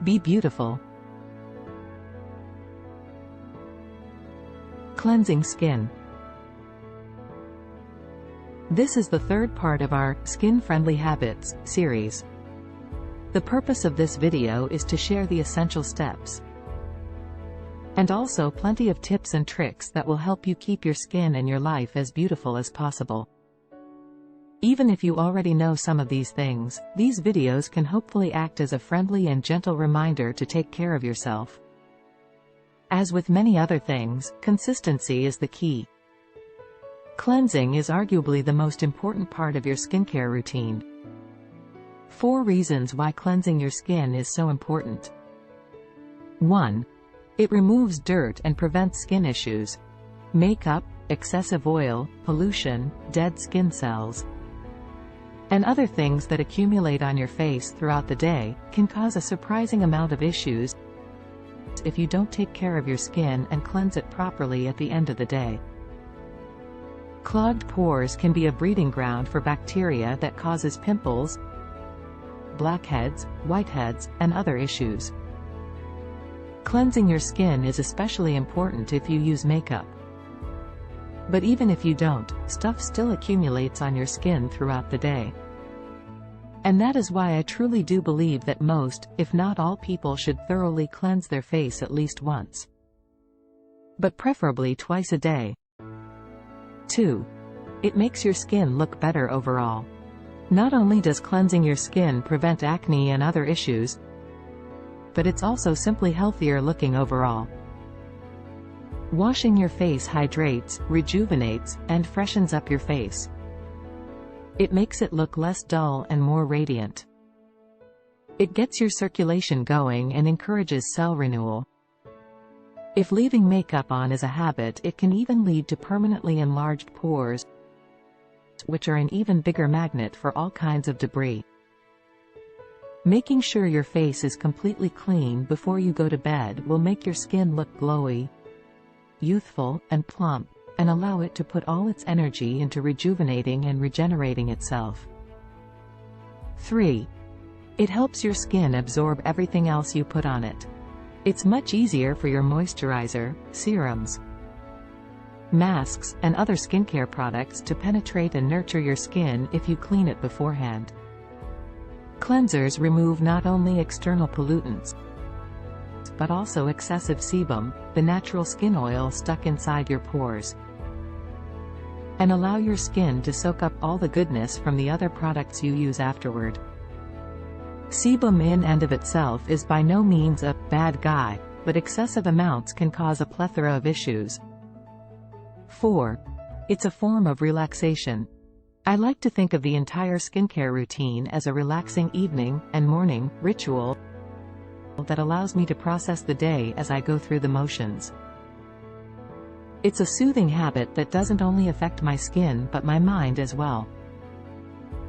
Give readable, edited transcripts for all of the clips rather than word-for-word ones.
Be beautiful. Cleansing skin. This is the third part of our Skin-Friendly Habits series. The purpose of this video is to share the essential steps and also plenty of tips and tricks that will help you keep your skin and your life as beautiful as possible. Even if you already know some of these things, these videos can hopefully act as a friendly and gentle reminder to take care of yourself. As with many other things, consistency is the key. Cleansing is arguably the most important part of your skincare routine. 4 reasons why cleansing your skin is so important. 1. It removes dirt and prevents skin issues. Makeup, excessive oil, pollution, dead skin cells, and other things that accumulate on your face throughout the day can cause a surprising amount of issues if you don't take care of your skin and cleanse it properly at the end of the day. Clogged pores can be a breeding ground for bacteria that causes pimples, blackheads, whiteheads, and other issues. Cleansing your skin is especially important if you use makeup. But even if you don't, stuff still accumulates on your skin throughout the day. And that is why I truly do believe that most, if not all people should thoroughly cleanse their face at least once. But preferably twice a day. 2. It makes your skin look better overall. Not only does cleansing your skin prevent acne and other issues, but it's also simply healthier looking overall. Washing your face hydrates, rejuvenates, and freshens up your face. It makes it look less dull and more radiant. It gets your circulation going and encourages cell renewal. If leaving makeup on is a habit, it can even lead to permanently enlarged pores, which are an even bigger magnet for all kinds of debris. Making sure your face is completely clean before you go to bed will make your skin look glowy, youthful, and plump, and allow it to put all its energy into rejuvenating and regenerating itself. 3. It helps your skin absorb everything else you put on it. It's much easier for your moisturizer, serums, masks, and other skincare products to penetrate and nurture your skin if you clean it beforehand. Cleansers remove not only external pollutants, but also excessive sebum, the natural skin oil stuck inside your pores, and allow your skin to soak up all the goodness from the other products you use afterward. Sebum in and of itself is by no means a bad guy, but excessive amounts can cause a plethora of issues. 4. It's a form of relaxation. I like to think of the entire skincare routine as a relaxing evening and morning ritual that allows me to process the day as I go through the motions. It's a soothing habit that doesn't only affect my skin but my mind as well.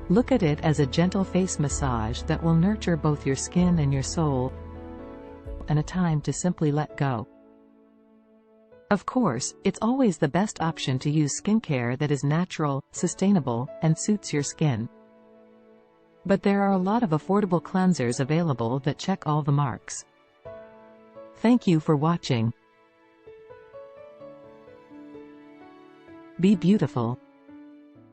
Look at it as a gentle face massage that will nurture both your skin and your soul, and a time to simply let go. Of course, it's always the best option to use skincare that is natural, sustainable, and suits your skin. But there are a lot of affordable cleansers available that check all the marks. Thank you for watching. Be beautiful.